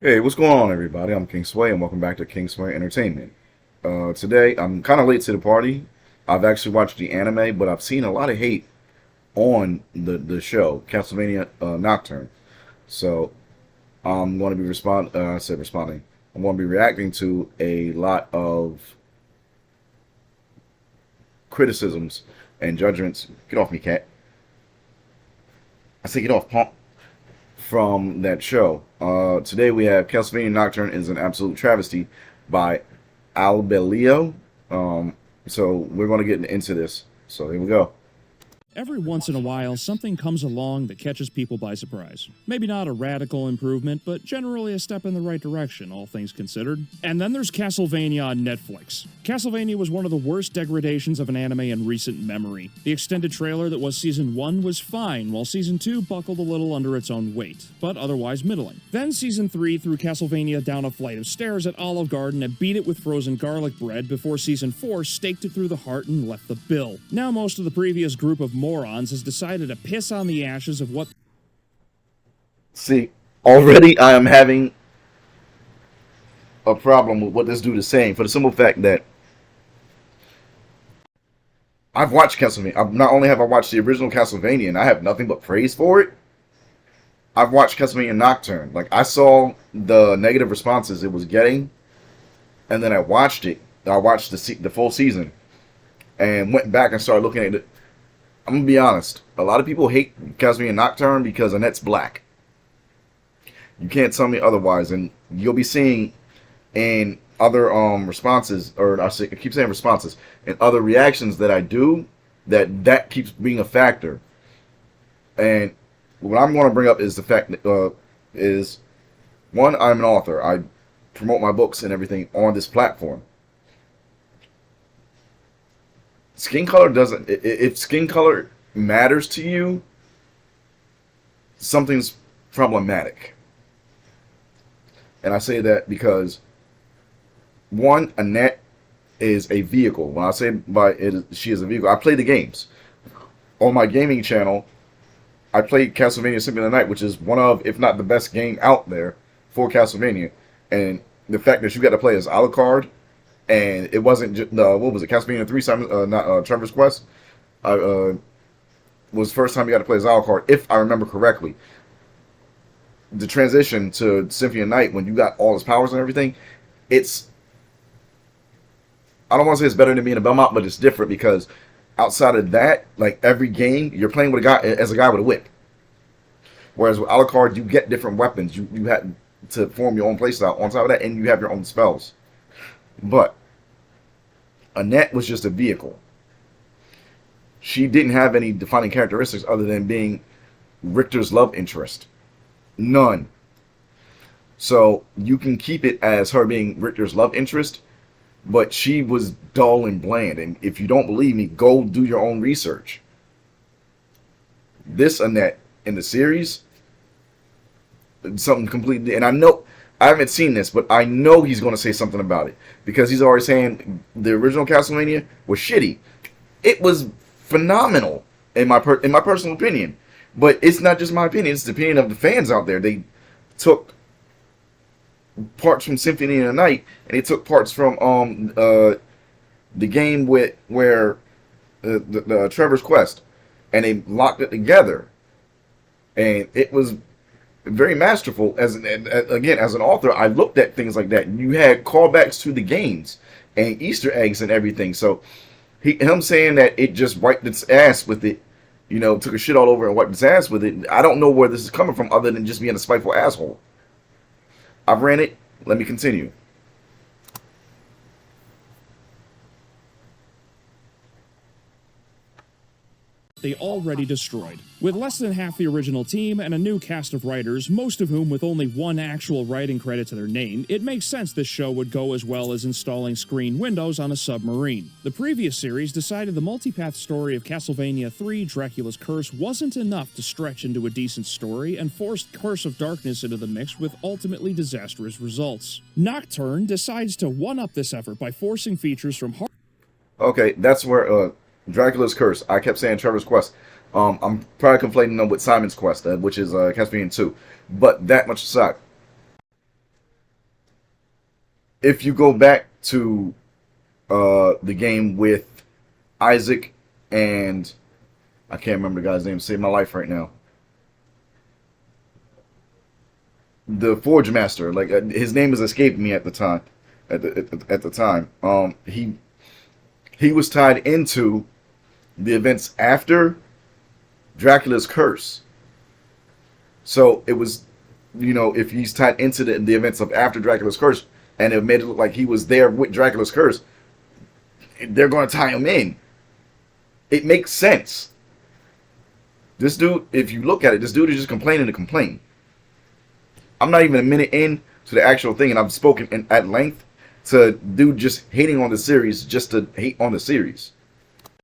Hey, what's going on, everybody? I'm King Sway, and welcome back to King Sway Entertainment. Today, I'm kind of late to the party. I've actually watched the anime, but I've seen a lot of hate on the show, Castlevania Nocturne. So I'm going to be responding. I'm going to be reacting to a lot of criticisms and judgments. Get off me, cat! I say get off, punk! From that show. Today we have Castlevania Nocturne is an absolute travesty by Albeleo. So we're going to get into this. So here we go. Every once in a while, something comes along that catches people by surprise. Maybe not a radical improvement, but generally a step in the right direction, all things considered. And then there's Castlevania on Netflix. Castlevania was one of the worst degradations of an anime in recent memory. The extended trailer that was Season 1 was fine, while Season 2 buckled a little under its own weight, but otherwise middling. Then Season 3 threw Castlevania down a flight of stairs at Olive Garden and beat it with frozen garlic bread before Season 4 staked it through the heart and left the bill. Now most of the previous group of morons has decided to piss on the ashes of what... See, already I am having a problem with what this dude is saying for the simple fact that I've watched Castlevania. Not only have I watched the original Castlevania and I have nothing but praise for it, I've watched Castlevania Nocturne. Like, I saw the negative responses it was getting, and then I watched it. I watched the full season and went back and started looking at it. I'm going to be honest. A lot of people hate Castlevania Nocturne because Annette's black. You can't tell me otherwise. And you'll be seeing in other responses, or I keep saying responses, and other reactions that I do, that keeps being a factor. And what I'm going to bring up is the fact that, one, I'm an author. I promote my books and everything on this platform. Skin color doesn't. If skin color matters to you, something's problematic. And I say that because, one, Annette is a vehicle. When I say by it, she is a vehicle. I play the games on my gaming channel. I played Castlevania Symphony of the Night, which is one of, if not the best game out there for Castlevania. And the fact that you got to play as Alucard, and it wasn't just, what was it, Castlevania 3, not Trevor's Quest, was the first time you got to play as Alucard, if I remember correctly. The transition to Symphony of the Night, when you got all his powers and everything, it's, I don't want to say it's better than being a Belmont, but it's different because outside of that, like every game, you're playing with a guy as a guy with a whip. Whereas with Alucard, you get different weapons. You had to form your own playstyle on top of that, and you have your own spells. But Annette was just a vehicle. She didn't have any defining characteristics other than being Richter's love interest. None. So you can keep it as her being Richter's love interest, but she was dull and bland. And if you don't believe me, go do your own research. This Annette in the series, something completely. And I know I haven't seen this, but I know he's going to say something about it because he's already saying the original Castlevania was shitty. It was phenomenal in my personal opinion, but it's not just my opinion; it's the opinion of the fans out there. They took parts from Symphony of the Night, and they took parts from the game where the Trevor's Quest, and they locked it together, and it was very masterful. As an author, I looked at things like that. You had callbacks to the games and Easter eggs and everything. So him saying that it just wiped its ass with it, took a shit all over and wiped its ass with it. I don't know where this is coming from other than just being a spiteful asshole. I've ran it. Let me continue. they already destroyed. With less than half the original team and a new cast of writers, most of whom with only one actual writing credit to their name, it makes sense this show would go as well as installing screen windows on a submarine. The previous series decided the multipath story of Castlevania 3 Dracula's Curse wasn't enough to stretch into a decent story and forced Curse of Darkness into the mix with ultimately disastrous results. Nocturne decides to one-up this effort by forcing features from Okay, that's where Dracula's Curse. I kept saying Trevor's Quest. I'm probably conflating them with Simon's Quest, which is Castlevania 2. But that much aside, if you go back to the game with Isaac and I can't remember the guy's name. Save my life right now. The Forge Master, like his name is escaping me at the time. At the time, he was tied into the events after Dracula's curse. So it was, if he's tied into the events of after Dracula's curse, and it made it look like he was there with Dracula's curse, they're going to tie him in. It makes sense. This dude, if you look at it, this dude is just complaining to complain. I'm not even a minute in to the actual thing, and I've spoken at length to dude just hating on the series just to hate on the series.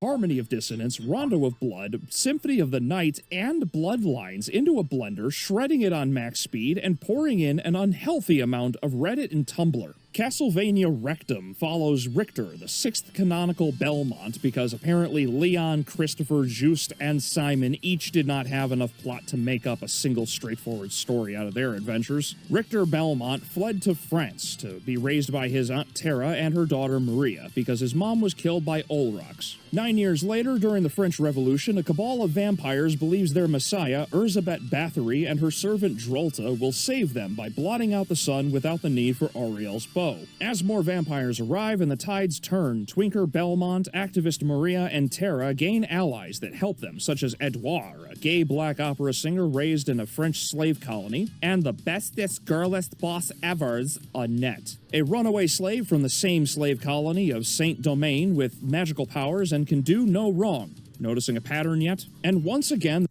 Harmony of Dissonance, Rondo of Blood, Symphony of the Night, and Bloodlines into a blender, shredding it on max speed, and pouring in an unhealthy amount of Reddit and Tumblr. Castlevania Rectum follows Richter, the sixth canonical Belmont, because apparently Leon, Christopher, Just, and Simon each did not have enough plot to make up a single straightforward story out of their adventures. Richter Belmont fled to France to be raised by his Aunt Tara and her daughter Maria, because his mom was killed by Olrox. 9 years later, during the French Revolution, a cabal of vampires believes their messiah, Erzabet Bathory, and her servant Drolta will save them by blotting out the sun without the need for Auriel's bow. As more vampires arrive and the tides turn, Twinker Belmont, activist Maria, and Tara gain allies that help them, such as Edouard, a gay black opera singer raised in a French slave colony, and the bestest girlest boss ever's, Annette, a runaway slave from the same slave colony of Saint Domain with magical powers and can do no wrong. Noticing a pattern yet? And once again,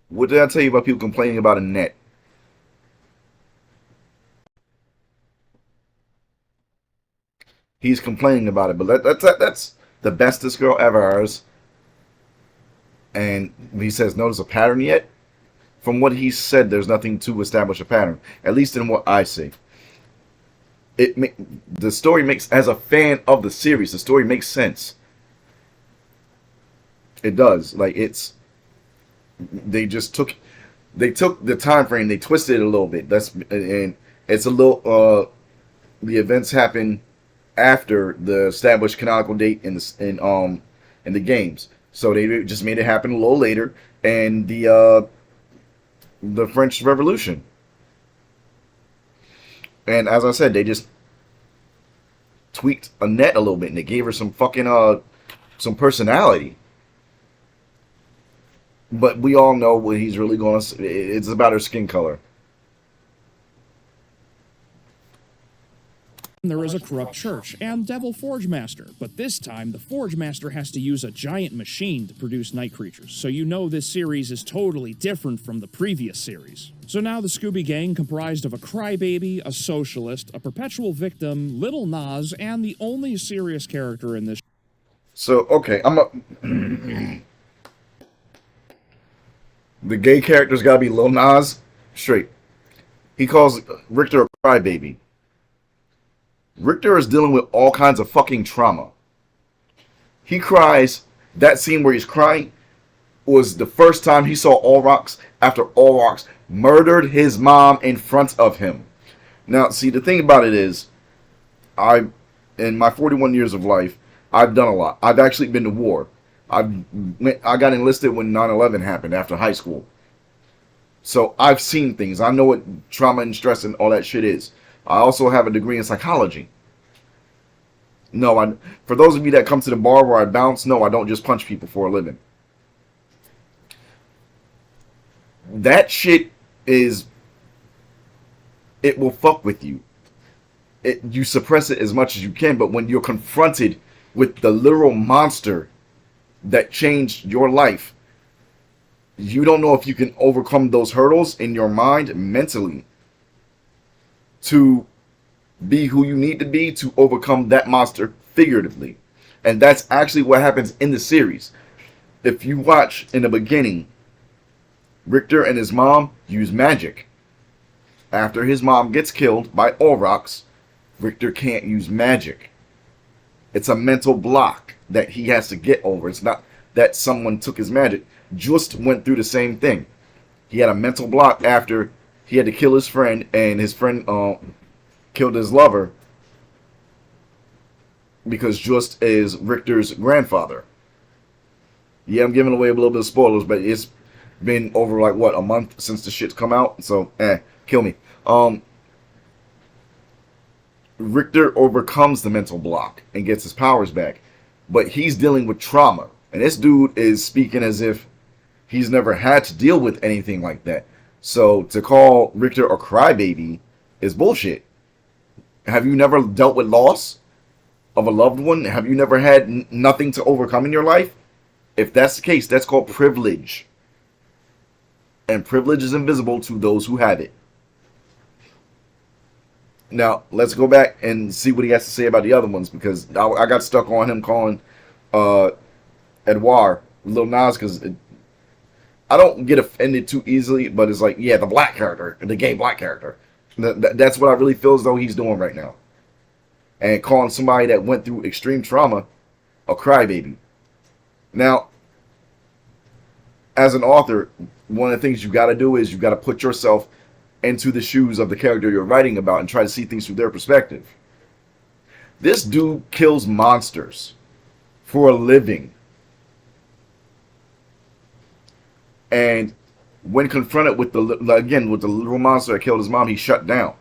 what did I tell you about people complaining about Annette? He's complaining about it, but that's the bestest girl ever. And he says, notice a pattern yet? From what he said, there's nothing to establish a pattern, at least in what I see. The story makes, as a fan of the series, the story makes sense. It does. Like, they took the time frame, they twisted it a little bit. And it's a little the events happen after the established canonical date in the games, so they just made it happen a little later, and the French Revolution. And as I said, they just tweaked Annette a little bit, and they gave her some fucking some personality. But we all know what he's really going to. It's about her skin color. there is a corrupt church and Devil Forge Master, but this time the Forge Master has to use a giant machine to produce night creatures, so you know this series is totally different from the previous series. So now the Scooby Gang, comprised of a crybaby, a socialist, a perpetual victim, Little Nas, and the only serious character in this. So, okay, the gay character's gotta be Lil Nas straight. He calls Richter a crybaby. Richter is dealing with all kinds of fucking trauma. He cries. That scene where he's crying was the first time he saw Olrox after Olrox murdered his mom in front of him. Now, see, the thing about it is, in my 41 years of life, I've done a lot. I've actually been to war. I got enlisted when 9/11 happened after high school. So I've seen things. I know what trauma and stress and all that shit is. I also have a degree in psychology. No, for those of you that come to the bar where I bounce, no, I don't just punch people for a living. That shit is, it will fuck with you. You suppress it as much as you can, but when you're confronted with the literal monster that changed your life, you don't know if you can overcome those hurdles in your mind mentally to be who you need to be to overcome that monster figuratively. And that's actually what happens in the series. If you watch in the beginning, Richter and his mom use magic. After his mom gets killed by Olrox, Richter can't use magic. It's a mental block that he has to get over. It's not that someone took his magic. Just went through the same thing. He had a mental block after he had to kill his friend, and his friend killed his lover because Just is Richter's grandfather. Yeah, I'm giving away a little bit of spoilers, but it's been over like what, a month since the shit's come out, so kill me. Richter overcomes the mental block and gets his powers back, but he's dealing with trauma, and this dude is speaking as if he's never had to deal with anything like that. So to call Richter a crybaby is bullshit. Have you never dealt with loss of a loved one? Have you never had nothing to overcome in your life? If that's the case, that's called privilege. And privilege is invisible to those who have it. Now, let's go back and see what he has to say about the other ones, because I got stuck on him calling Edouard Lil Nas, because I don't get offended too easily, but it's like, yeah, the black character, the gay black character. That's what I really feel as though he's doing right now. And calling somebody that went through extreme trauma a crybaby. Now, as an author, one of the things you got to do is you got to put yourself into the shoes of the character you're writing about and try to see things through their perspective. This dude kills monsters for a living. And when confronted with the little monster that killed his mom, he shut down.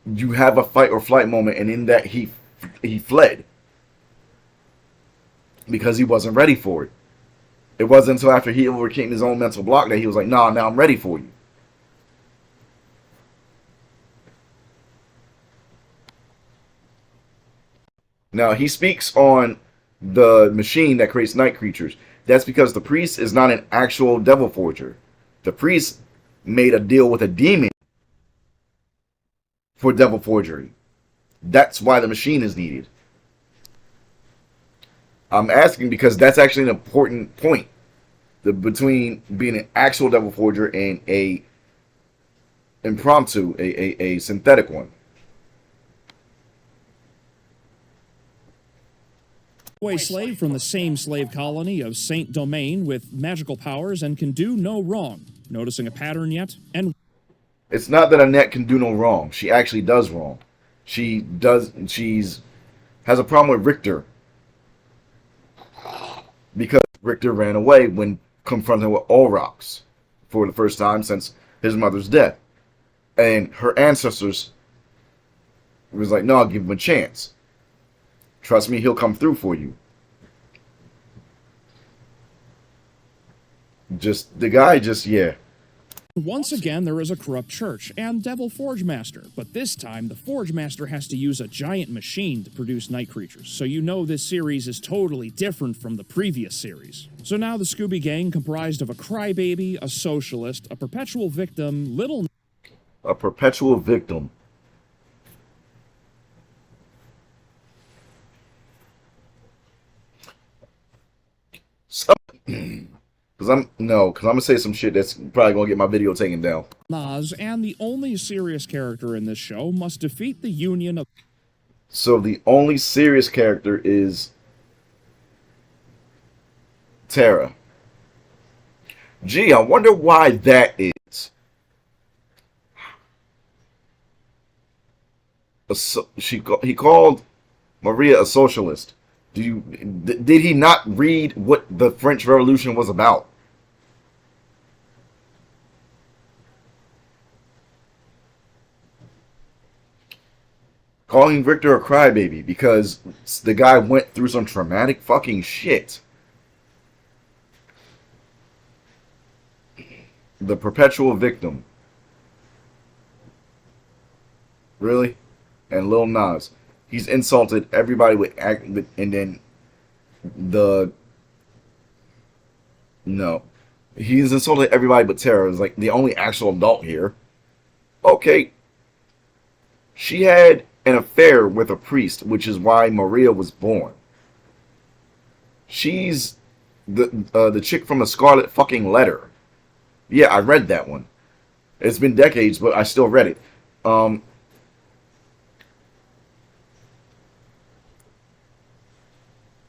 You have a fight or flight moment, and in that he fled. Because he wasn't ready for it. It wasn't until after he overcame his own mental block that he was like, nah, now I'm ready for you. Now, he speaks on the machine that creates night creatures. That's because the priest is not an actual devil forger. The priest made a deal with a demon for devil forgery. That's why the machine is needed. I'm asking because that's actually an important point between being an actual devil forger and a impromptu, a synthetic one. A slave from the same slave colony of Saint Domain with magical powers and can do no wrong. Noticing a pattern yet? And it's not that Annette can do no wrong. She actually does wrong. She's has a problem with Richter because Richter ran away when confronted with Aurochs for the first time since his mother's death. And her ancestors was like, no, I'll give him a chance. Trust me, he'll come through for you. Yeah. once again, there is a corrupt church and Devil Forge Master, but this time the Forge Master has to use a giant machine to produce night creatures, so you know this series is totally different from the previous series. So now the Scooby Gang, comprised of a crybaby, a socialist, a perpetual victim, A perpetual victim. Because I'm gonna say some shit that's probably gonna get my video taken down. Nas, and the only serious character in this show must defeat the union of. So the only serious character is Tara. Gee, I wonder why that is. He called Maria a socialist. Did he not read what the French Revolution was about? Calling Victor a crybaby because the guy went through some traumatic fucking shit. The perpetual victim. Really? And Lil Nas. He's insulted everybody and then he's insulted everybody but Tara. Is like the only actual adult here. Okay. She had an affair with a priest, which is why Maria was born. She's the chick from the Scarlet fucking Letter. Yeah, I read that one. It's been decades, but I still read it.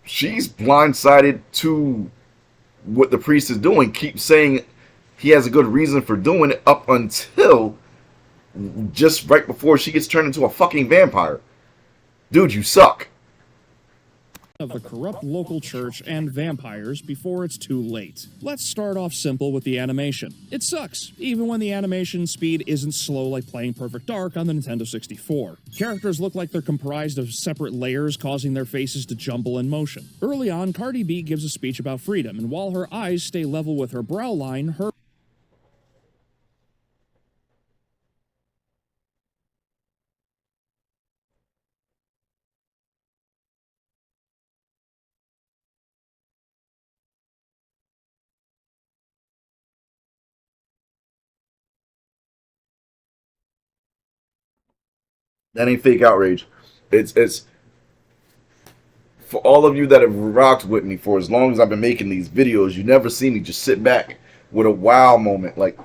She's blindsided to what the priest is doing. Keep saying he has a good reason for doing it up until just right before she gets turned into a fucking vampire. Dude, you suck. Of the corrupt local church and vampires before it's too late. Let's start off simple with the animation. It sucks, even when the animation speed isn't slow like playing Perfect Dark on the Nintendo 64. Characters look like they're comprised of separate layers, causing their faces to jumble in motion. Early on, Cardi B gives a speech about freedom, and while her eyes stay level with her brow line, her That ain't fake outrage. It's for all of you that have rocked with me for as long as I've been making these videos. You never see me just sit back with a wow moment. Like,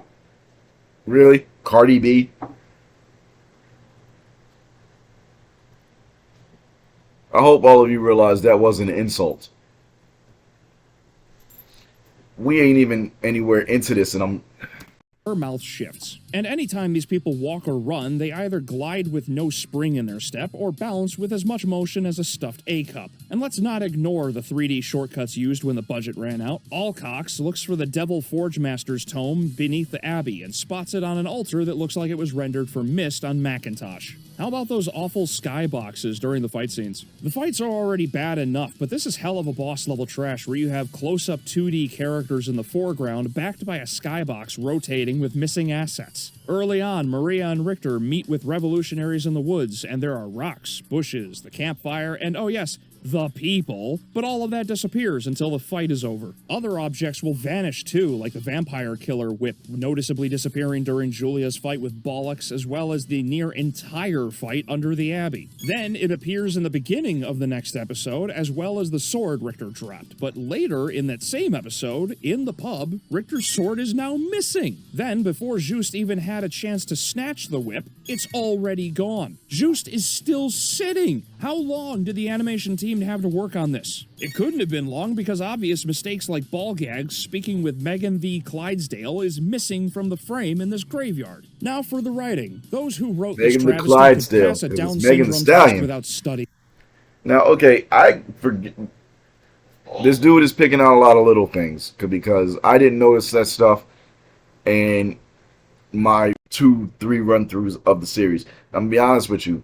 really, Cardi B? I hope all of you realize that wasn't an insult. We ain't even anywhere into this, and her mouth shifts. And anytime these people walk or run, they either glide with no spring in their step or bounce with as much motion as a stuffed A-cup. And let's not ignore the 3D shortcuts used when the budget ran out. Alcox looks for the Devil Forge Master's tome beneath the Abbey and spots it on an altar that looks like it was rendered for Myst on Macintosh. How about those awful skyboxes during the fight scenes? The fights are already bad enough, but this is hell of a boss level trash where you have close-up 2D characters in the foreground backed by a skybox rotating with missing assets. Early on, Maria and Richter meet with revolutionaries in the woods, and there are rocks, bushes, the campfire, and oh yes, the people, but all of that disappears until the fight is over. Other objects will vanish too, like the vampire killer whip noticeably disappearing during Julia's fight with Bollocks, as well as the near entire fight under the Abbey. Then it appears in the beginning of the next episode, as well as the sword Richter dropped. But later in that same episode, in the pub, Richter's sword is now missing. Then, before Just even had a chance to snatch the whip, it's already gone. Just is still sitting. How long did the animation team have to work on this? It couldn't have been long because obvious mistakes like ball gags speaking with Megan the Clydesdale is missing from the frame in this graveyard. Now for the writing. Those who wrote Megan this the travesty Clydesdale. could pass a It was Down Megan the syndrome Stallion. test without study. now, okay, I forget. This dude is picking out a lot of little things because I didn't notice that stuff in my 2-3 run-throughs of the series. I'm gonna be honest with you.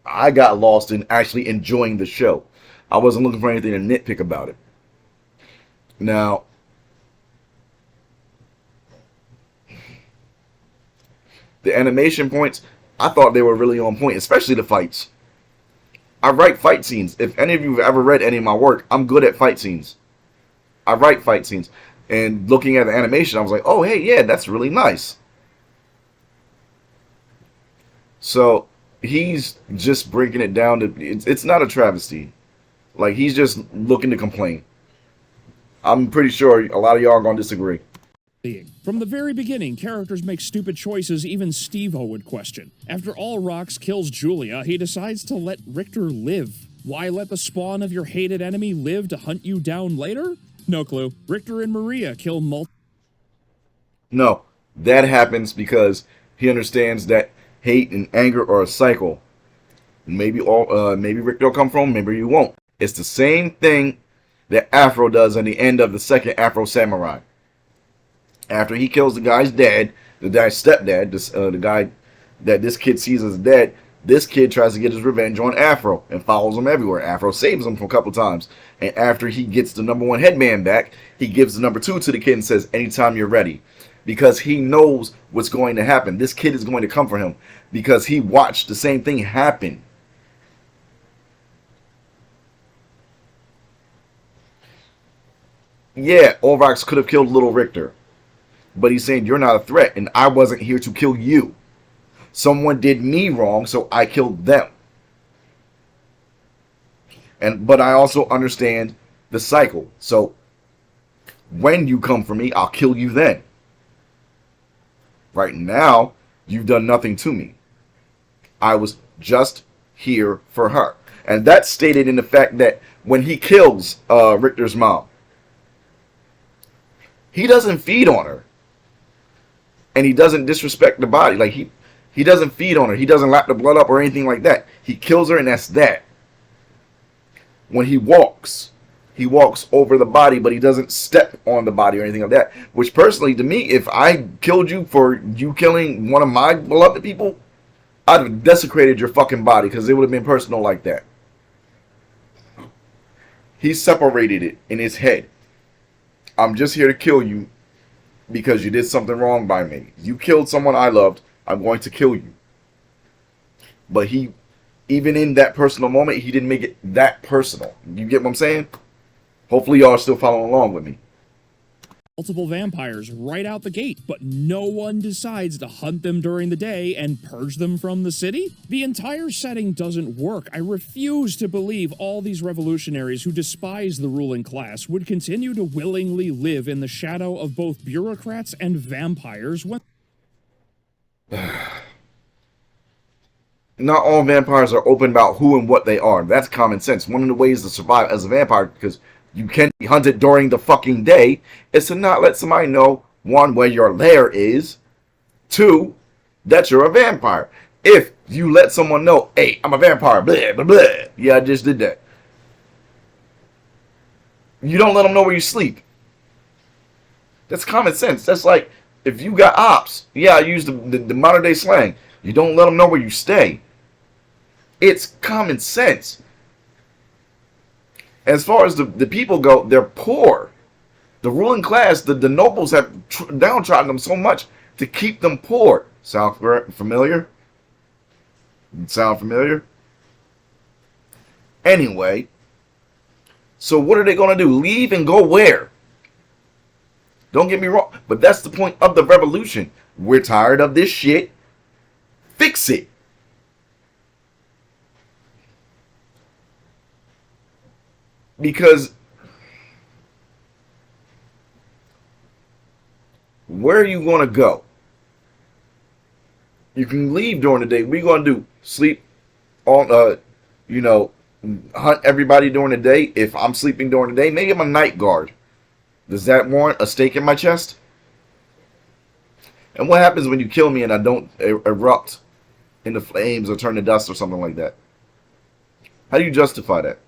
I got lost in actually enjoying the show. I wasn't looking for anything to nitpick about it. Now, the animation points, I thought they were really on point, especially the fights. I write fight scenes. If any of you have ever read any of my work, I'm good at fight scenes. I write fight scenes. And looking at the animation, I was like, oh, hey, yeah, that's really nice. So he's just breaking it down to it's not a travesty. Like, he's just looking to complain. I'm pretty sure a lot of y'all are going to disagree. From the very beginning, characters make stupid choices even Steve-O would question. After all Rocks kills Julia, he decides to let Richter live. Why let the spawn of your hated enemy live to hunt you down later? No clue. Richter and Maria kill No, that happens because he understands that hate and anger are a cycle. Maybe Richter will come from, maybe you won't. It's the same thing that Afro does at the end of the second Afro Samurai. After he kills the guy's dad, the guy's stepdad, the guy that this kid sees as dead, this kid tries to get his revenge on Afro and follows him everywhere. Afro saves him from a couple times. And after he gets the number 1 headband back, he gives the number 2 to the kid and says, anytime you're ready. Because he knows what's going to happen. This kid is going to come for him because he watched the same thing happen. Yeah, Olvax could have killed little Richter. But he's saying, you're not a threat, and I wasn't here to kill you. Someone did me wrong, so I killed them. But I also understand the cycle. So, when you come for me, I'll kill you then. Right now, you've done nothing to me. I was just here for her. And that's stated in the fact that when he kills Richter's mom, He doesn't feed on her. And he doesn't disrespect the body. Like, he doesn't feed on her. He doesn't lap the blood up or anything like that. He kills her, and that's that. When he walks over the body, but he doesn't step on the body or anything like that. Which, personally, to me, if I killed you for you killing one of my beloved people, I'd have desecrated your fucking body, because it would have been personal like that. He separated it in his head. I'm just here to kill you because you did something wrong by me. You killed someone I loved, I'm going to kill you. But he, even in that personal moment, he didn't make it that personal. You get what I'm saying? Hopefully y'all are still following along with me. Multiple vampires right out the gate, but no one decides to hunt them during the day and purge them from the city? The entire setting doesn't work. I refuse to believe all these revolutionaries who despise the ruling class would continue to willingly live in the shadow of both bureaucrats and vampires when... Not all vampires are open about who and what they are. That's common sense. One of the ways to survive as a vampire, because you can't be hunted during the fucking day, is to not let somebody know, one, where your lair is, two, that you're a vampire. If you let someone know, hey, I'm a vampire, blah, blah, blah, yeah, I just did that. You don't let them know where you sleep. That's common sense. That's like, if you got ops, yeah, I use the modern day slang, you don't let them know where you stay. It's common sense. As far as the people go, they're poor. The ruling class, the nobles have downtrodden them so much to keep them poor. Sound familiar? Sound familiar? Anyway, so what are they going to do? Leave and go where? Don't get me wrong, but that's the point of the revolution. We're tired of this shit. Fix it. Because where are you going to go? You can leave during the day. What are you going to do? Sleep on, hunt everybody during the day? If I'm sleeping during the day, maybe I'm a night guard. Does that warrant a stake in my chest? And what happens when you kill me and I don't erupt into flames or turn to dust or something like that? How do you justify that?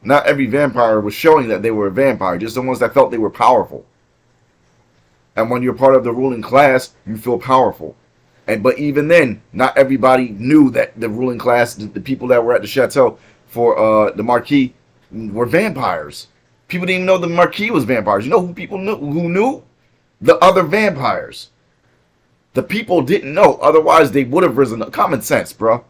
Not every vampire was showing that they were a vampire, just the ones that felt they were powerful. And when you're part of the ruling class, you feel powerful. But even then, not everybody knew that the ruling class, the people that were at the chateau for the Marquis, were vampires. People didn't even know the Marquis was vampires. You know who people knew? Who knew? The other vampires. The people didn't know. Otherwise, they would have risen. Common sense, bro.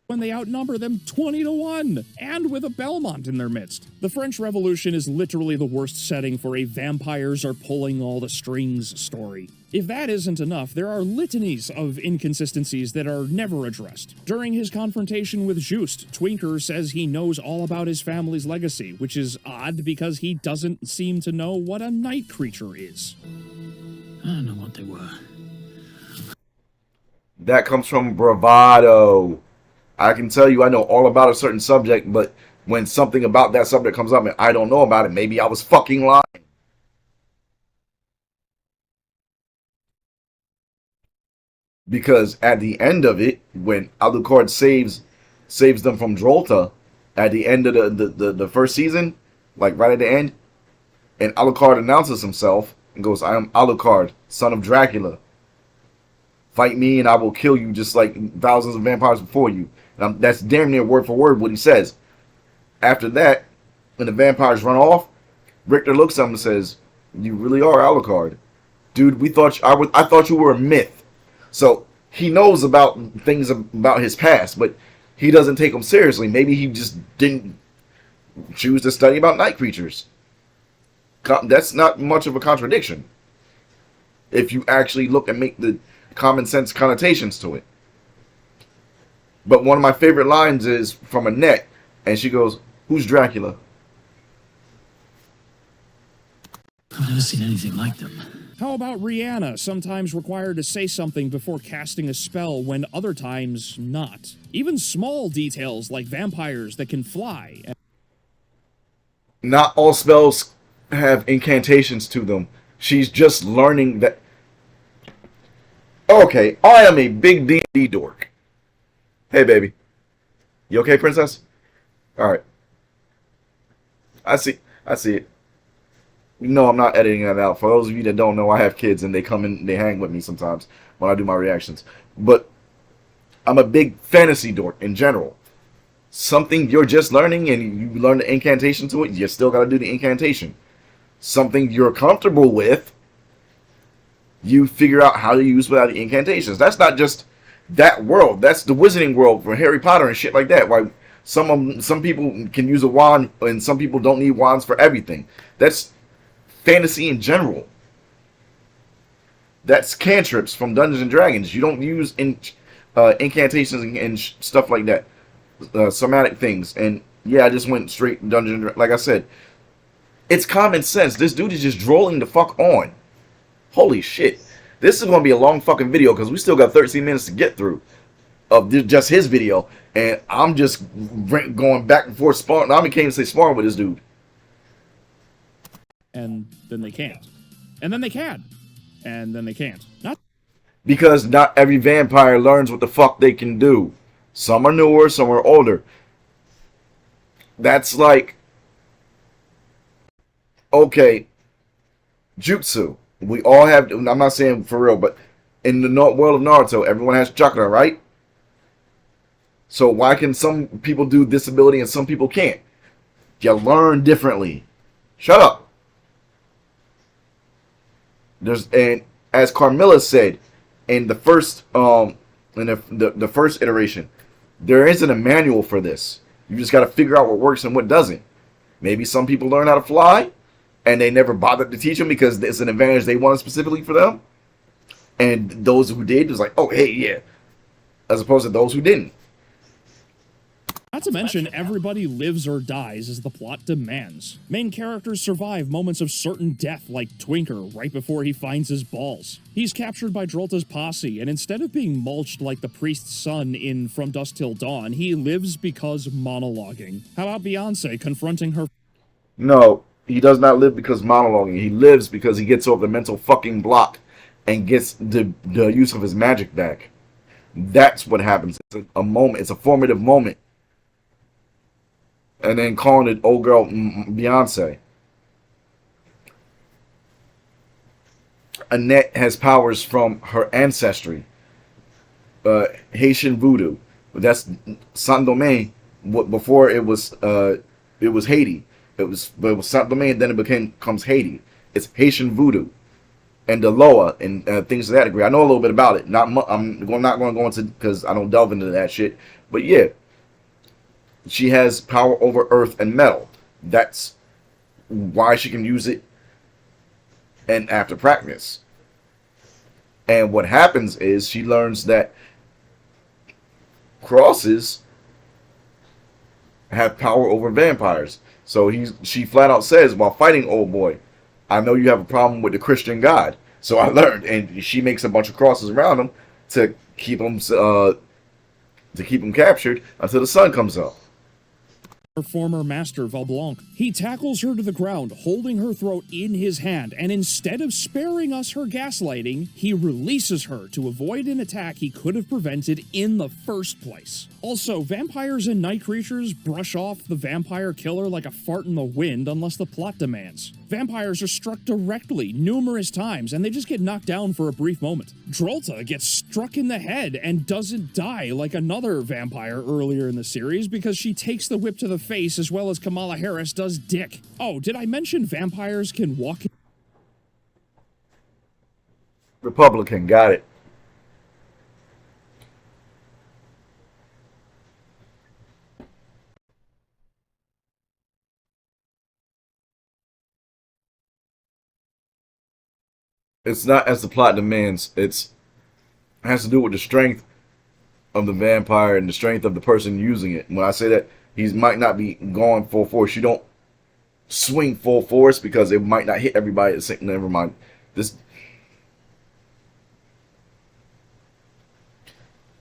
When they outnumber them 20-1, and with a Belmont in their midst. The French Revolution is literally the worst setting for a vampires are pulling all the strings story. If that isn't enough, there are litanies of inconsistencies that are never addressed. During his confrontation with Juste, Twinker says he knows all about his family's legacy, which is odd because he doesn't seem to know what a night creature is. I don't know what they were. That comes from bravado. I can tell you I know all about a certain subject, but when something about that subject comes up and I don't know about it, maybe I was fucking lying. Because at the end of it, when Alucard saves them from Drolta, at the end of the first season, like right at the end, and Alucard announces himself and goes, I am Alucard, son of Dracula. Fight me and I will kill you just like thousands of vampires before you. And that's damn near word for word what he says. After that, when the vampires run off, Richter looks at him and says, you really are Alucard. Dude, I thought you were a myth. So he knows about things about his past, but he doesn't take them seriously. Maybe he just didn't choose to study about night creatures. That's not much of a contradiction, if you actually look and make the common sense connotations to it. But one of my favorite lines is from Annette, and she goes, who's Dracula? I've never seen anything like them. How about Rihanna, sometimes required to say something before casting a spell when other times not? Even small details like vampires that can fly. Not all spells have incantations to them. She's just learning that. Okay, I am a big D&D dork. Hey, baby. You okay, princess? All right. I see. I see it. No, I'm not editing that out. For those of you that don't know, I have kids and they come in, they hang with me sometimes when I do my reactions. But I'm a big fantasy dork in general. Something you're just learning and you learn the incantation to it, you still got to do the incantation. Something you're comfortable with, you figure out how to use without the incantations. That's not just that world. That's the wizarding world for Harry Potter and shit like that. Why some people can use a wand and some people don't need wands for everything. That's fantasy in general. That's cantrips from Dungeons and Dragons. You don't use incantations and stuff like that. Somatic things. And yeah, I just went straight Dungeon. Like I said, it's common sense. This dude is just drolling the fuck on. Holy shit. This is going to be a long fucking video because we still got 13 minutes to get through of just his video. And I'm just going back and forth sparring. I can't even say sparring with this dude. And then they can't. And then they can. And then they can't. Not because not every vampire learns what the fuck they can do. Some are newer, some are older. That's like, okay, jutsu. We all have, I'm not saying for real, but in the world of Naruto, everyone has chakra, right? So why can some people do this ability and some people can't? You learn differently. Shut up. And as Carmilla said in the first the first iteration, there isn't a manual for this. You just got to figure out what works and what doesn't. Maybe some people learn how to fly and they never bothered to teach them because it's an advantage they wanted specifically for them. And those who did was like, oh, hey, yeah. As opposed to those who didn't. to mention, everybody lives or dies as the plot demands. Main characters survive moments of certain death like Twinker right before he finds his balls. He's captured by Drolta's posse, and instead of being mulched like the priest's son in From Dusk Till Dawn, he lives because monologuing. How about Beyonce confronting her? No, he does not live because monologuing. He lives because he gets over the mental fucking block and gets the use of his magic back. That's what happens. It's a moment. It's a formative moment. And then calling it old girl Beyonce. Annette has powers from her ancestry. Haitian voodoo. That's Saint Domingue. Before it was Haiti. It was Saint Domingue, then it becomes Haiti. It's Haitian voodoo. And the Loa and things to that degree. I know a little bit about it. I'm not going to go into because I don't delve into that shit. But yeah, she has power over earth and metal. That's why she can use it. And after practice, and what happens is she learns that crosses have power over vampires. So she flat out says while fighting old boy, I know you have a problem with the Christian God. So I learned, and she makes a bunch of crosses around him to keep him captured until the sun comes up. Her former master, Valblanc. He tackles her to the ground, holding her throat in his hand, and instead of sparing us her gaslighting, he releases her to avoid an attack he could have prevented in the first place. Also, vampires and night creatures brush off the vampire killer like a fart in the wind unless the plot demands. Vampires are struck directly numerous times, and they just get knocked down for a brief moment. Drolta gets struck in the head and doesn't die like another vampire earlier in the series because she takes the whip to the face as well as Kamala Harris does Dick. Oh, did I mention vampires can walk? Republican, got it. It's not as the plot demands. It has to do with the strength of the vampire and the strength of the person using it. When I say that, he might not be going full force. You don't swing full force because it might not hit everybody at the same. Never mind. This.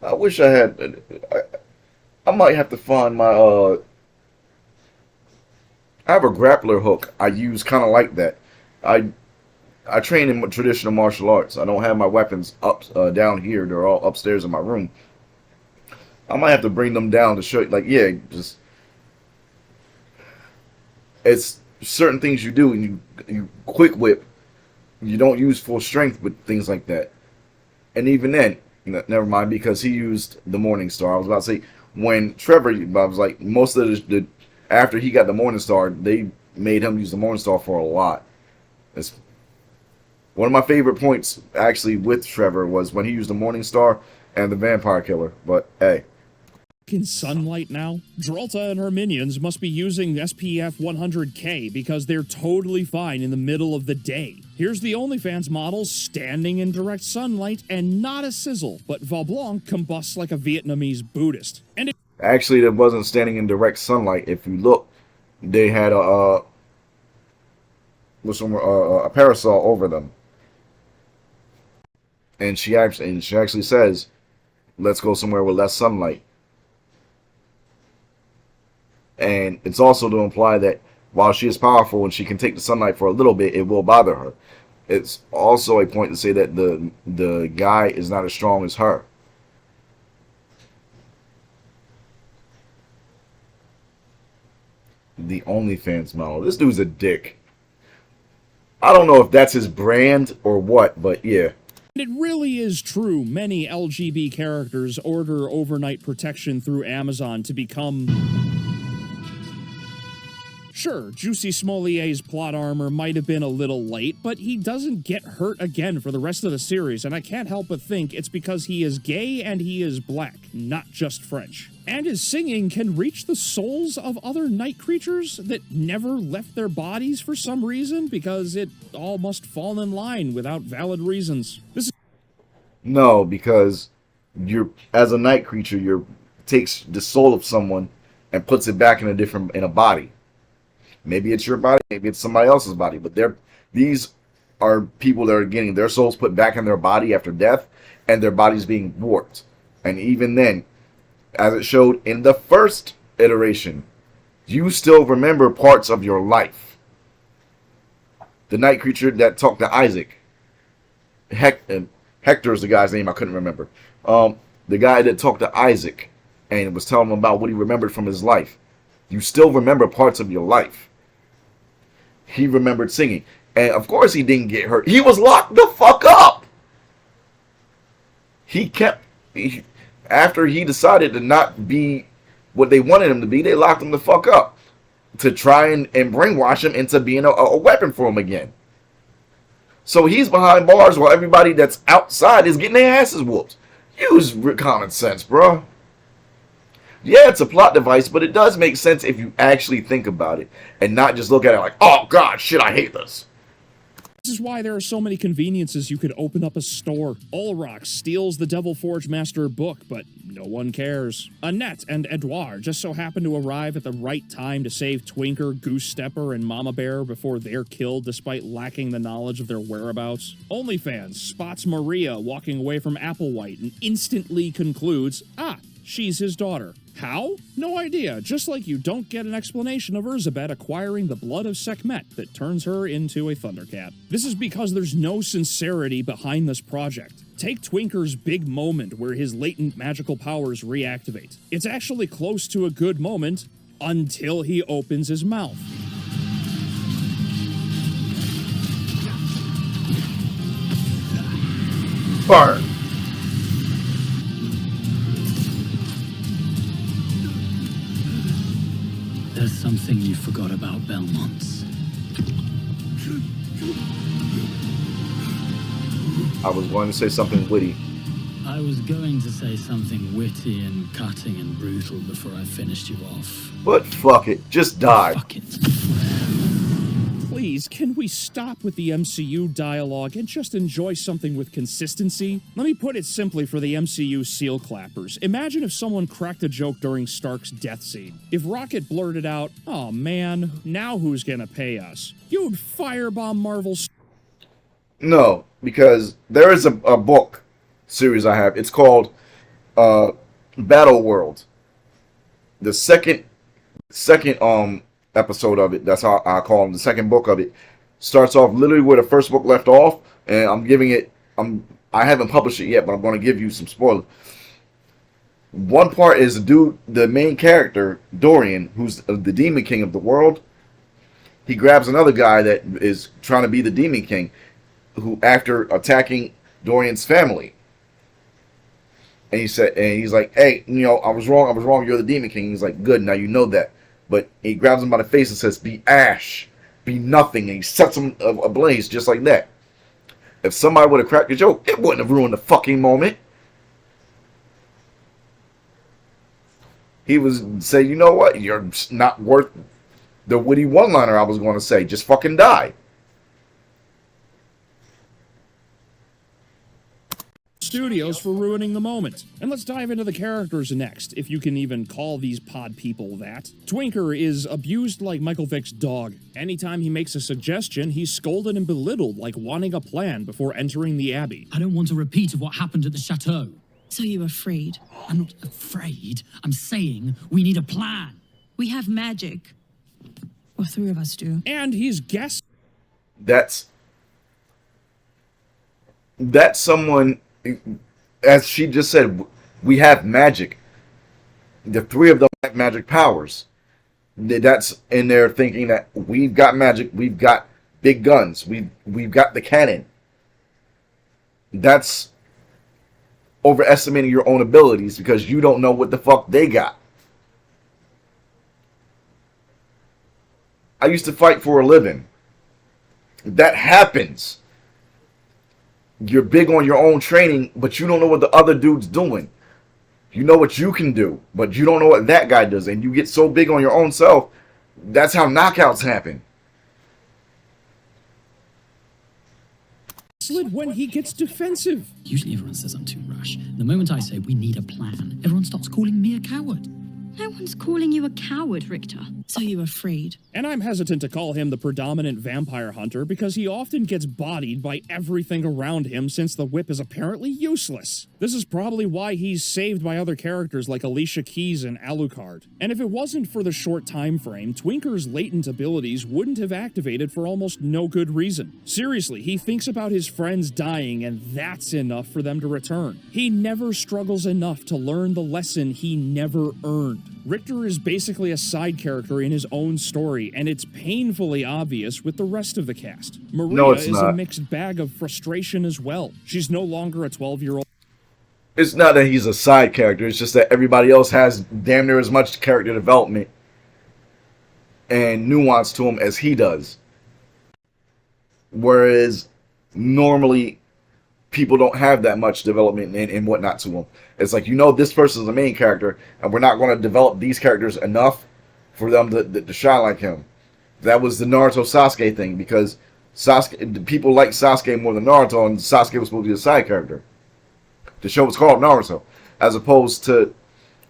I wish I had. I might have to find my. I have a grappler hook I use kind of like that. I I train in traditional martial arts. I don't have my weapons up down here. They're all upstairs in my room. I might have to bring them down to show you. Like, yeah, just it's certain things you do, and you quick whip. You don't use full strength with things like that. And even then, never mind, because he used the Morning Star. I was about to say, when Trevor, I was like, most of the after he got the Morning Star, they made him use the Morning Star for a lot. It's one of my favorite points, actually, with Trevor was when he used the Morning Star and the Vampire Killer. But hey, in sunlight now? Drolta and her minions must be using SPF 100K because they're totally fine in the middle of the day. Here's the OnlyFans model standing in direct sunlight and not a sizzle, but Valblanc combusts like a Vietnamese Buddhist. And actually, it wasn't standing in direct sunlight. If you look, they had a parasol over them, and she actually says, "Let's go somewhere with less sunlight." And it's also to imply that while she is powerful and she can take the sunlight for a little bit, it will bother her. It's also a point to say that the guy is not as strong as her. The OnlyFans model. This dude's a dick. I don't know if that's his brand or what, but yeah. it really is true, many LGB characters order overnight protection through Amazon to become... Sure, Juicy Smolier's plot armor might have been a little late, but he doesn't get hurt again for the rest of the series, and I can't help but think it's because he is gay and he is black, not just French. And his singing can reach the souls of other night creatures that never left their bodies for some reason, because it all must fall in line without valid reasons. No, because as a night creature, takes the soul of someone and puts it back in a body. Maybe it's your body, maybe it's somebody else's body, but these are people that are getting their souls put back in their body after death, and their bodies being warped. And even then, as it showed in the first iteration, you still remember parts of your life. The night creature that talked to Isaac, Hector is the guy's name I couldn't remember. The guy that talked to Isaac and was telling him about what he remembered from his life. You still remember parts of your life. He remembered singing. And of course he didn't get hurt. He was locked the fuck up. After he decided to not be what they wanted him to be, they locked him the fuck up to try and brainwash him into being a weapon for him again. So he's behind bars while everybody that's outside is getting their asses whooped. Use common sense, bro. Yeah, it's a plot device, but it does make sense if you actually think about it and not just look at it like, oh god, shit, I hate this. This is why there are so many conveniences you could open up a store. Olrock steals the Devil Forge Master book, but no one cares. Annette and Edouard just so happen to arrive at the right time to save Twinker, Goose Stepper, and Mama Bear before they're killed despite lacking the knowledge of their whereabouts. OnlyFans spots Maria walking away from Applewhite and instantly concludes, she's his daughter. How? No idea, just like you don't get an explanation of Urzabet acquiring the blood of Sekhmet that turns her into a Thundercat. This is because there's no sincerity behind this project. Take Twinker's big moment where his latent magical powers reactivate. It's actually close to a good moment until he opens his mouth. Burn. There's something you forgot about Belmont's. I was going to say something witty. I was going to say something witty and cutting and brutal before I finished you off. But fuck it, just die. Fuck it. Please, can we stop with the MCU dialogue and just enjoy something with consistency? Let me put it simply for the MCU seal clappers. Imagine if someone cracked a joke during Stark's death scene. If Rocket blurted out, "Oh man, now who's gonna pay us?" You'd firebomb Marvel. No, because there is a book series I have. It's called Battle World. The second episode of it. That's how I call them. The second book of it starts off literally where the first book left off, and I'm giving it. I haven't published it yet, but I'm going to give you some spoilers. One part is the main character, Dorian, who's the Demon King of the world. He grabs another guy that is trying to be the Demon King, who, after attacking Dorian's family, and he's like, "Hey, I was wrong. You're the Demon King." He's like, "Good, now you know that." But he grabs him by the face and says, "Be ash, be nothing," and he sets him ablaze just like that. If somebody would have cracked the joke, it wouldn't have ruined the fucking moment. He was say, "You know what? You're not worth the witty one-liner I was going to say. Just fucking die." Studios for ruining the moment. And let's dive into the characters next, if you can even call these pod people that. Twinker is abused like Michael Vick's dog. Anytime he makes a suggestion, he's scolded and belittled like wanting a plan before entering the Abbey. I don't want a repeat of what happened at the chateau. So you're afraid? I'm not afraid. I'm saying we need a plan. We have magic. Or three of us do. And he's guessed. That's someone, as she just said, we have magic. The three of them have magic powers. That's in there thinking that we've got magic, we've got big guns, we've got the cannon. That's overestimating your own abilities because you don't know what the fuck they got. I used to fight for a living. That happens. You're big on your own training, but you don't know what the other dude's doing. You know what you can do, but you don't know what that guy does. And you get so big on your own self, that's how knockouts happen. When he gets defensive. Usually everyone says I'm too rash. The moment I say we need a plan, everyone starts calling me a coward. No one's calling you a coward, Richter. So you're afraid? And I'm hesitant to call him the predominant vampire hunter because he often gets bodied by everything around him since the whip is apparently useless. This is probably why he's saved by other characters like Alicia Keys and Alucard. And if it wasn't for the short time frame, Twinker's latent abilities wouldn't have activated for almost no good reason. Seriously, he thinks about his friends dying and that's enough for them to return. He never struggles enough to learn the lesson he never earned. Richter is basically a side character in his own story, and it's painfully obvious with the rest of the cast. Maria is a mixed bag of frustration as well. She's no longer a 12-year-old. It's not that he's a side character, it's just that everybody else has damn near as much character development and nuance to him as he does. Whereas normally people don't have that much development and whatnot to them. It's like, this person's the main character, and we're not going to develop these characters enough for them to shine like him. That was the Naruto Sasuke thing, because people like Sasuke more than Naruto, and Sasuke was supposed to be a side character. The show was called Naruto, as opposed to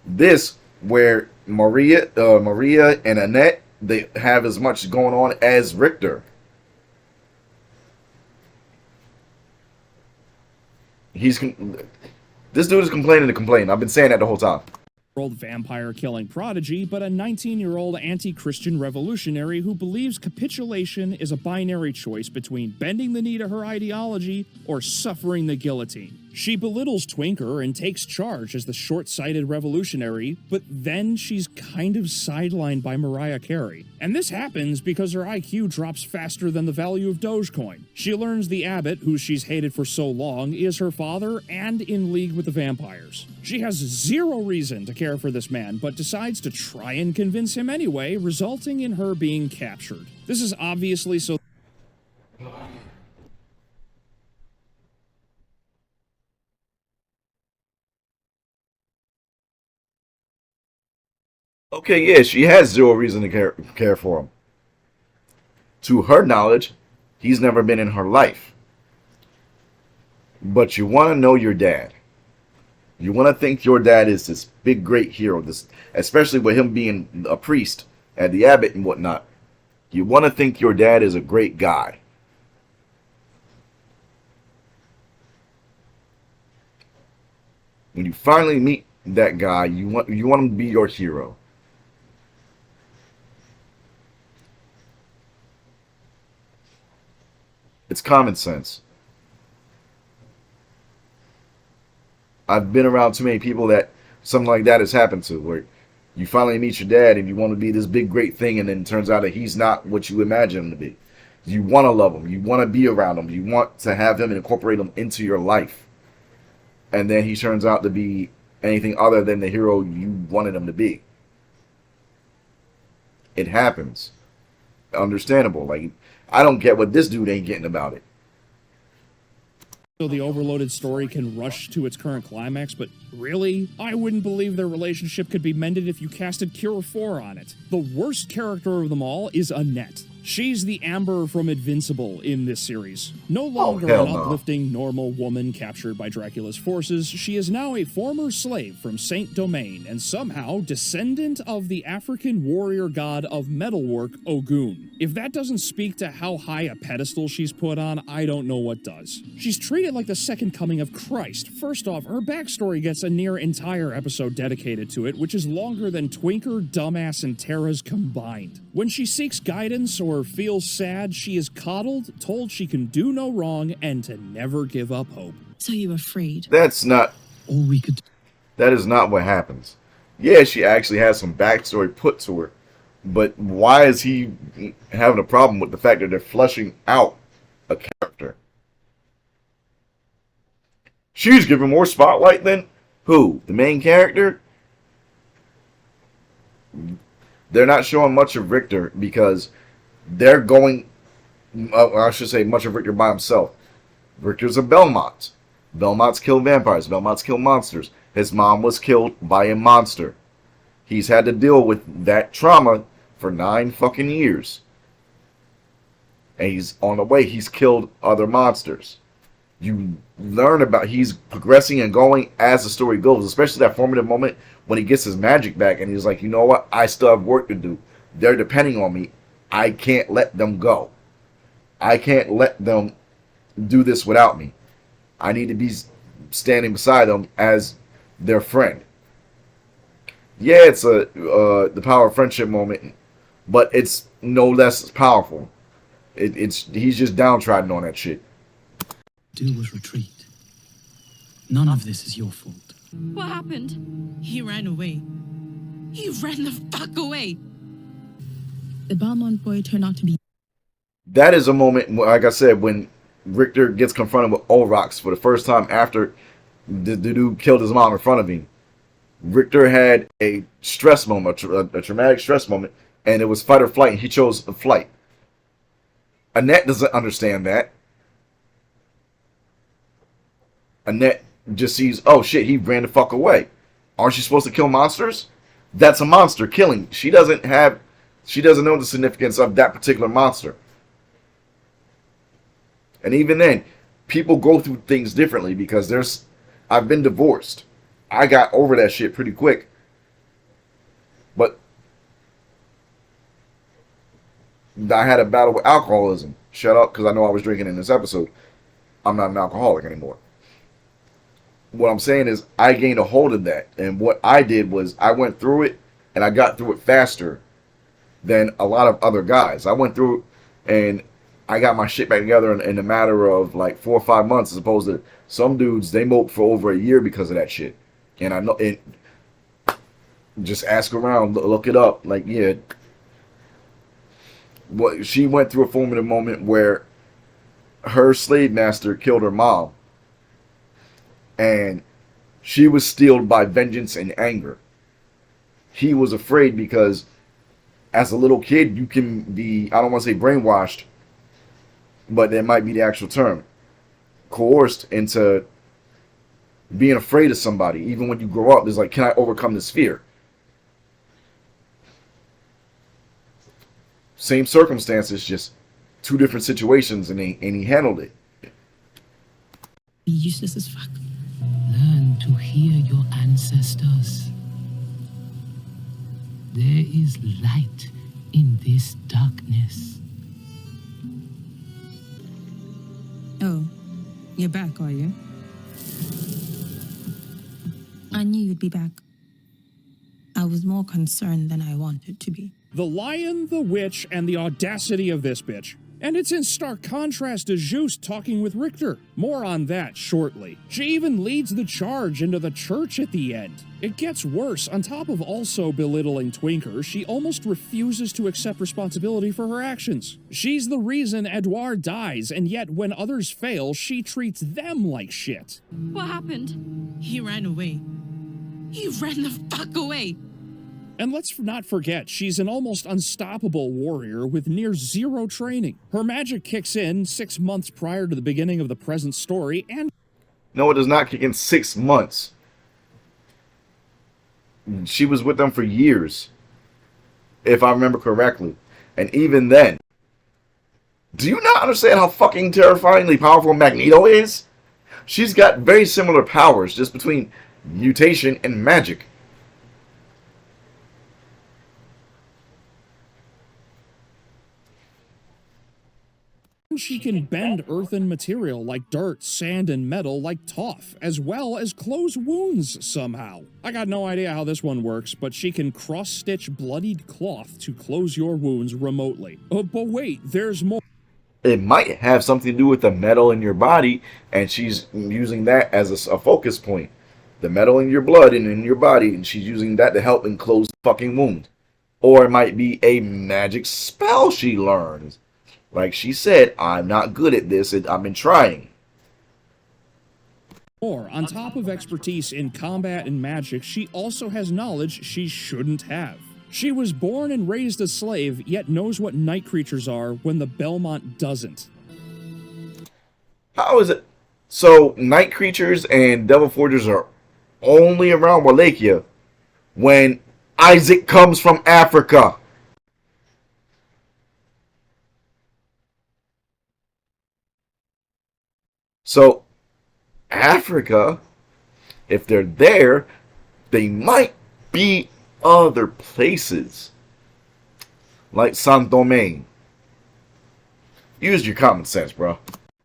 this, where Maria and Annette, they have as much going on as Richter. This dude is complaining to complain. I've been saying that the whole time. Vampire killing prodigy, but a 19-year-old anti-Christian revolutionary who believes capitulation is a binary choice between bending the knee to her ideology or suffering the guillotine. She belittles Twinker and takes charge as the short-sighted revolutionary, but then she's kind of sidelined by Mariah Carey. And this happens because her IQ drops faster than the value of Dogecoin. She learns the abbot, who she's hated for so long, is her father and in league with the vampires. She has zero reason to care for this man, but decides to try and convince him anyway, resulting in her being captured. This is obviously so... Okay, yeah, she has zero reason to care for him. To her knowledge, he's never been in her life. But you want to know your dad. You want to think your dad is this big, great hero, especially with him being a priest at the abbot and whatnot. You want to think your dad is a great guy. When you finally meet that guy, you want him to be your hero. It's common sense. I've been around too many people that something like that has happened to, where you finally meet your dad and you want to be this big great thing, and then it turns out that he's not what you imagine him to be. You want to love him, you want to be around him, you want to have him and incorporate him into your life, and then he turns out to be anything other than the hero you wanted him to be. It happens. Understandable. Like, I don't get what this dude ain't getting about it. So the overloaded story can rush to its current climax, but really? I wouldn't believe their relationship could be mended if you casted Cure 4 on it. The worst character of them all is Annette. She's the Amber from Invincible in this series. No longer an uplifting, normal woman captured by Dracula's forces, she is now a former slave from Saint Domain and somehow descendant of the African warrior god of metalwork, Ogun. If that doesn't speak to how high a pedestal she's put on, I don't know what does. She's treated like the second coming of Christ. First off, her backstory gets a near entire episode dedicated to it, which is longer than Twinker, Dumbass, and Terra's combined. When she seeks guidance or feels sad, she is coddled, told she can do no wrong, and to never give up hope. So you were freed. That's not... All we could... That is not what happens. Yeah, she actually has some backstory put to her, but why is he having a problem with the fact that they're fleshing out a character? She's given more spotlight than who? The main character? They're not showing much of Richter because they're going, I should say much of Richter by himself. Richter's a Belmont. Belmonts kill vampires. Belmonts kill monsters. His mom was killed by a monster. He's had to deal with that trauma for 9 fucking years. And he's on the way. He's killed other monsters. You learn about, he's progressing and going as the story goes, especially that formative moment when he gets his magic back and he's like, you know what, I still have work to do. They're depending on me. I can't let them go. I can't let them do this without me. I need to be standing beside them as their friend. Yeah, it's the power of friendship moment, but it's no less powerful. He's just downtrodden on that shit. Do was retreat. None of this is your fault. What happened? He ran away. He ran the fuck away. The Belmont boy turned out to be... That is a moment, like I said, when Richter gets confronted with Olrox for the first time after the dude killed his mom in front of him. Richter had a stress moment, a traumatic stress moment, and it was fight or flight, and he chose the flight. Annette doesn't understand that. Annette just sees, oh shit, he ran the fuck away. Aren't you supposed to kill monsters? That's a monster killing. She doesn't know the significance of that particular monster. And even then, people go through things differently because I've been divorced. I got over that shit pretty quick. But I had a battle with alcoholism. Shut up, because I know I was drinking in this episode. I'm not an alcoholic anymore. What I'm saying is I gained a hold of that. And what I did was I went through it and I got through it faster than a lot of other guys. I went through and I got my shit back together in a matter of like 4 or 5 months, as opposed to some dudes, they mope for over a year because of that shit. And I know it. Just ask around, look it up. Like, yeah. What she went through a formative moment where her slave master killed her mom. And she was steeled by vengeance and anger. He was afraid because as a little kid, you can be, I don't want to say brainwashed, but that might be the actual term, coerced into being afraid of somebody. Even when you grow up, there's like, can I overcome this fear? Same circumstances, just 2 different situations, and he handled it. useless as fuck. Learn to hear your ancestors. There is light in this darkness. Oh, you're back, are you? I knew you'd be back. I was more concerned than I wanted to be. The Lion, the Witch, and the audacity of this bitch. And it's in stark contrast to Just talking with Richter. More on that shortly. She even leads the charge into the church at the end. It gets worse. On top of also belittling Twinker, she almost refuses to accept responsibility for her actions. She's the reason Edouard dies, and yet when others fail, she treats them like shit. What happened? He ran away. He ran the fuck away. And let's not forget, she's an almost unstoppable warrior with near zero training. Her magic kicks in 6 months prior to the beginning of the present story, and No, it does not kick in 6 months. She was with them for years, if I remember correctly. And even then, do you not understand how fucking terrifyingly powerful Magneto is? She's got very similar powers, just between mutation and magic. she can bend earthen material like dirt, sand, and metal like Toph, as well as close wounds somehow. I got no idea how this one works, but she can cross-stitch bloodied cloth to close your wounds remotely. But wait, there's more. It might have something to do with the metal in your body, and she's using that as a focus point. The metal in your blood and in your body, and she's using that to help enclose the fucking wound. Or it might be a magic spell she learns. Like she said, I'm not good at this, I've been trying. On top of expertise in combat and magic, she also has knowledge she shouldn't have. She was born and raised a slave, yet knows what night creatures are when the Belmont doesn't. How is it? So, night creatures and devil forgers are only around Wallachia when Isaac comes from Africa. So, Africa, if they're there, they might be other places. Like Saint Domingue. Use your common sense, bro.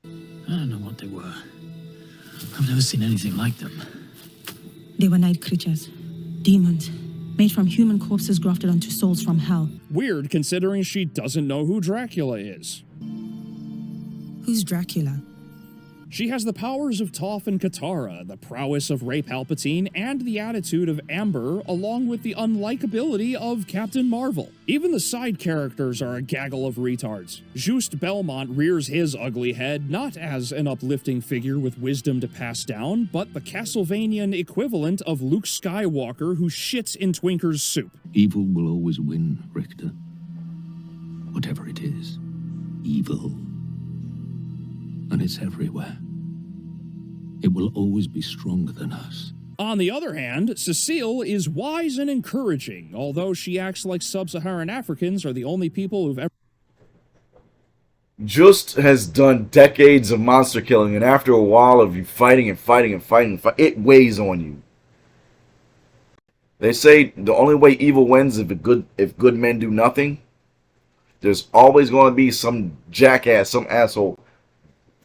I don't know what they were. I've never seen anything like them. They were night creatures. Demons. Made from human corpses grafted onto souls from hell. Weird, considering she doesn't know who Dracula is. Who's Dracula? She has the powers of Toph and Katara, the prowess of Rey Palpatine, and the attitude of Amber, along with the unlikability of Captain Marvel. Even the side characters are a gaggle of retards. Just Belmont rears his ugly head not as an uplifting figure with wisdom to pass down, but the Castlevanian equivalent of Luke Skywalker who shits in Twinker's soup. Evil will always win, Richter. Whatever it is, evil. And it's everywhere. It will always be stronger than us. On the other hand, Cecile is wise and encouraging, although she acts like sub-Saharan Africans are the only people who've ever... Just has done decades of monster killing, and after a while of you fighting, it weighs on you. They say the only way evil wins if good men do nothing. There's always going to be some jackass, some asshole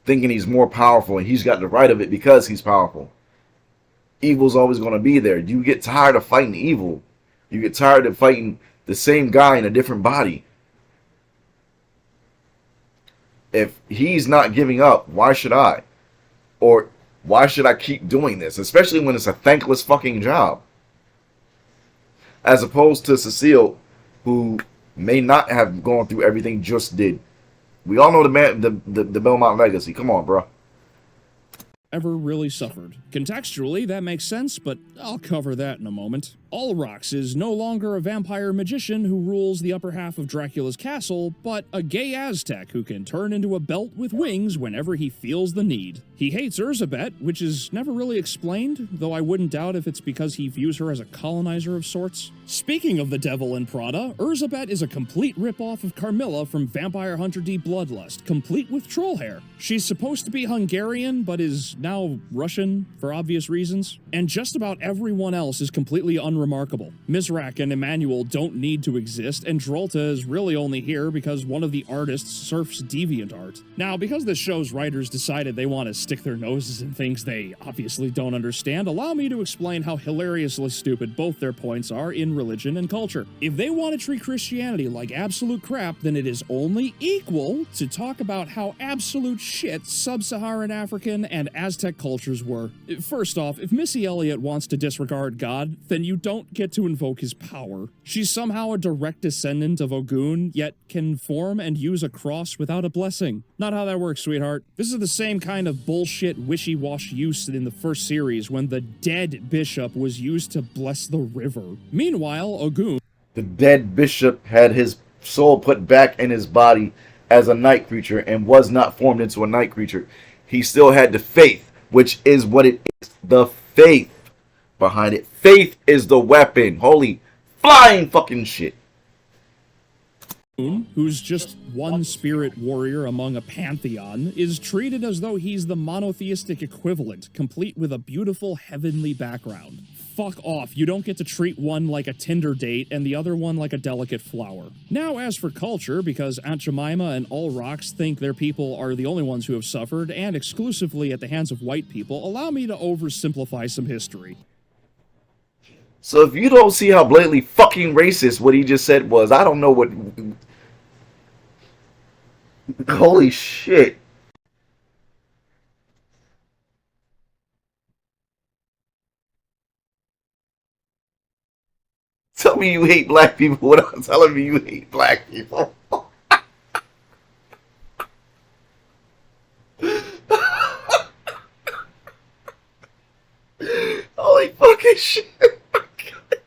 thinking he's more powerful and he's got the right of it because he's powerful. Evil's always going to be there. You get tired of fighting evil. You get tired of fighting the same guy in a different body. If he's not giving up, why should I? Or why should I keep doing this? Especially when it's a thankless fucking job. As opposed to Cecile, who may not have gone through everything Just did. We all know the Belmont legacy. Come on, bro. Ever really suffered. Contextually, that makes sense, but I'll cover that in a moment. Olrox is no longer a vampire magician who rules the upper half of Dracula's castle, but a gay Aztec who can turn into a belt with wings whenever he feels the need. He hates Urzabet, which is never really explained, though I wouldn't doubt if it's because he views her as a colonizer of sorts. Speaking of the Devil in Prada, Urzabet is a complete ripoff of Carmilla from Vampire Hunter D Bloodlust, complete with troll hair. She's supposed to be Hungarian, but is now Russian for obvious reasons, and just about everyone else is completely unrelated unremarkable. Mizrak and Emmanuel don't need to exist, and Drolta is really only here because one of the artists surfs deviant art. Now, because this show's writers decided they want to stick their noses in things they obviously don't understand, allow me to explain how hilariously stupid both their points are in religion and culture. If they want to treat Christianity like absolute crap, then it is only equal to talk about how absolute shit sub-Saharan African and Aztec cultures were. First off, if Missy Elliott wants to disregard God, then you don't get to invoke his power. She's somehow a direct descendant of Ogun, yet can form and use a cross without a blessing. Not how that works, sweetheart. This is the same kind of bullshit wishy-washy use in the first series when the dead bishop was used to bless the river. Meanwhile, Ogun... The dead bishop had his soul put back in his body as a night creature and was not formed into a night creature. He still had the faith, which is what it is. The faith behind it. Faith is the weapon. Holy flying fucking shit. Who's just one spirit warrior among a pantheon, is treated as though he's the monotheistic equivalent, complete with a beautiful heavenly background. Fuck off, you don't get to treat one like a Tinder date and the other one like a delicate flower. Now, as for culture, because Aunt Jemima and all rocks think their people are the only ones who have suffered, and exclusively at the hands of white people, allow me to oversimplify some history. So if you don't see how blatantly fucking racist what he just said was, I don't know what... Holy shit. Tell me you hate black people without telling me you hate black people. Holy fucking shit. I can't.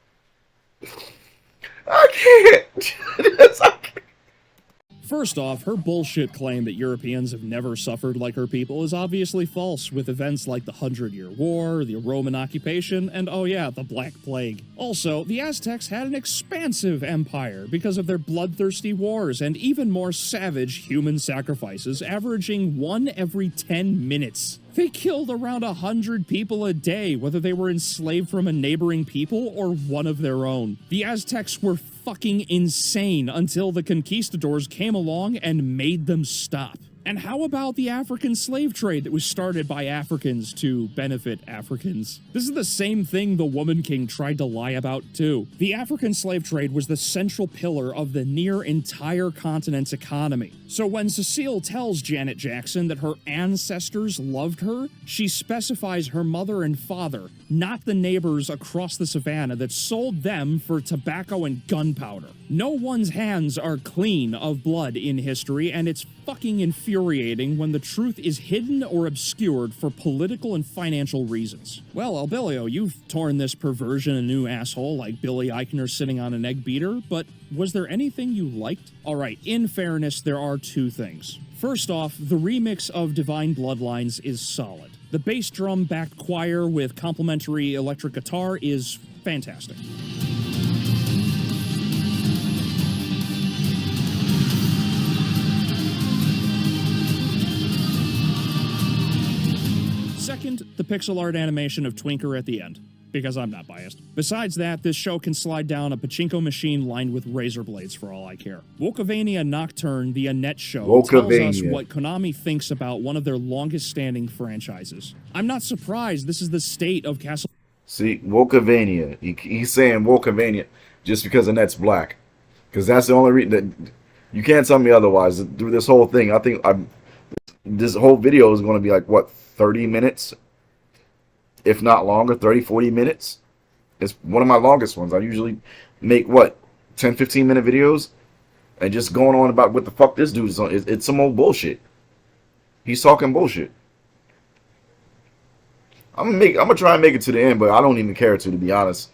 I can't. First off, her bullshit claim that Europeans have never suffered like her people is obviously false, with events like the 100-Year War, the Roman occupation, and oh yeah, the Black Plague. Also, the Aztecs had an expansive empire because of their bloodthirsty wars and even more savage human sacrifices, averaging 1 every 10 minutes. They killed around 100 people a day, whether they were enslaved from a neighboring people or one of their own. The Aztecs were fucking insane until the conquistadors came along and made them stop. And how about the African slave trade that was started by Africans to benefit Africans? This is the same thing the Woman King tried to lie about, too. The African slave trade was the central pillar of the near entire continent's economy. So when Cecile tells Janet Jackson that her ancestors loved her, she specifies her mother and father, not the neighbors across the savannah that sold them for tobacco and gunpowder. No one's hands are clean of blood in history, and it's fucking infuriating when the truth is hidden or obscured for political and financial reasons. Well, Albeleo, you've torn this perversion a new asshole like Billy Eichner sitting on an egg beater, but was there anything you liked? Alright, in fairness, there are 2 things. First off, the remix of Divine Bloodlines is solid. The bass drum-backed choir with complementary electric guitar is fantastic. Second, the pixel art animation of Twinker at the end, because I'm not biased. Besides that, this show can slide down a pachinko machine lined with razor blades for all I care. Castlevania Nocturne, the Annette show, tells us what Konami thinks about one of their longest-standing franchises. I'm not surprised this is the state of Castlevania. See, Castlevania. He's saying Castlevania just because Annette's black. Because that's the only reason that... You can't tell me otherwise. Through this whole thing, I think this whole video is going to be like, what, 30 minutes? If not longer, 30, 40 minutes. It's one of my longest ones. I usually make, what, 10, 15-minute videos? And just going on about what the fuck this dude is on. It's some old bullshit. He's talking bullshit. I'm gonna try and make it to the end, but I don't even care to be honest.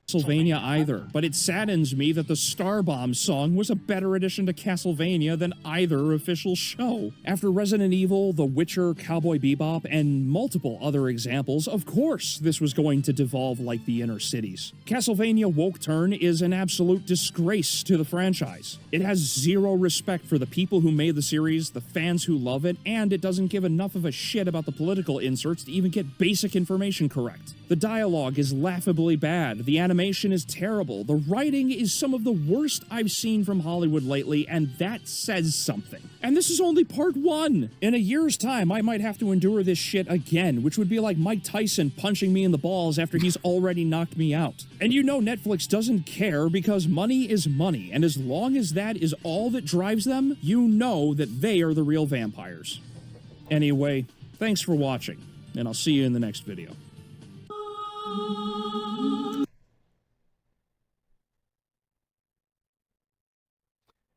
Castlevania either, but it saddens me that the Starbomb song was a better addition to Castlevania than either official show. After Resident Evil, The Witcher, Cowboy Bebop, and multiple other examples, of course this was going to devolve like the inner cities. Castlevania Nocturne is an absolute disgrace to the franchise. It has zero respect for the people who made the series, the fans who love it, and it doesn't give enough of a shit about the political inserts to even get basic information correct. The dialogue is laughably bad, the animation is terrible, the writing is some of the worst I've seen from Hollywood lately, and that says something. And this is only part 1! In a year's time, I might have to endure this shit again, which would be like Mike Tyson punching me in the balls after he's already knocked me out. And you know Netflix doesn't care because money is money, and as long as that is all that drives them, you know that they are the real vampires. Anyway, thanks for watching, and I'll see you in the next video.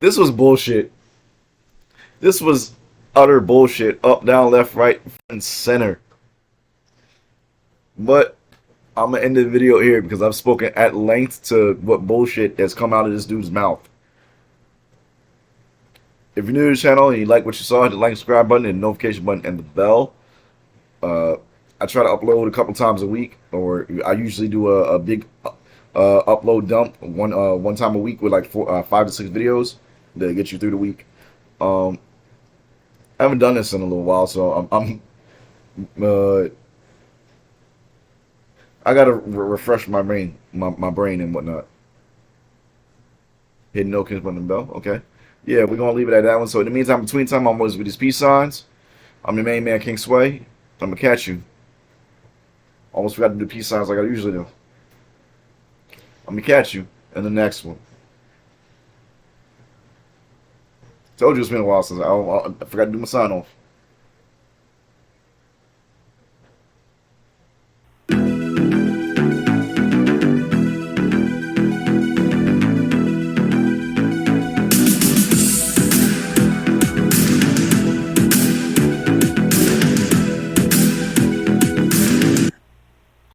This was bullshit. This was utter bullshit. Up, down, left, right, and center. But I'm going to end the video here because I've spoken at length to what bullshit has come out of this dude's mouth. If you're new to the channel and you like what you saw, hit the like, subscribe button, and the notification button, and the bell. I try to upload a couple times a week, or I usually do a big upload dump one time a week with like 5 to 6 videos that get you through the week. I haven't done this in a little while, so I gotta refresh my brain, my brain and whatnot. Hit notification button and bell. Okay, yeah, we're gonna leave it at that one. So in the meantime, between time, I'm always with these peace signs. I'm your main man, King Sway. I'm gonna catch you. Almost forgot to do peace signs like I usually do. I'm gonna catch you in the next one. Told you it's been a while since I forgot to do my sign off.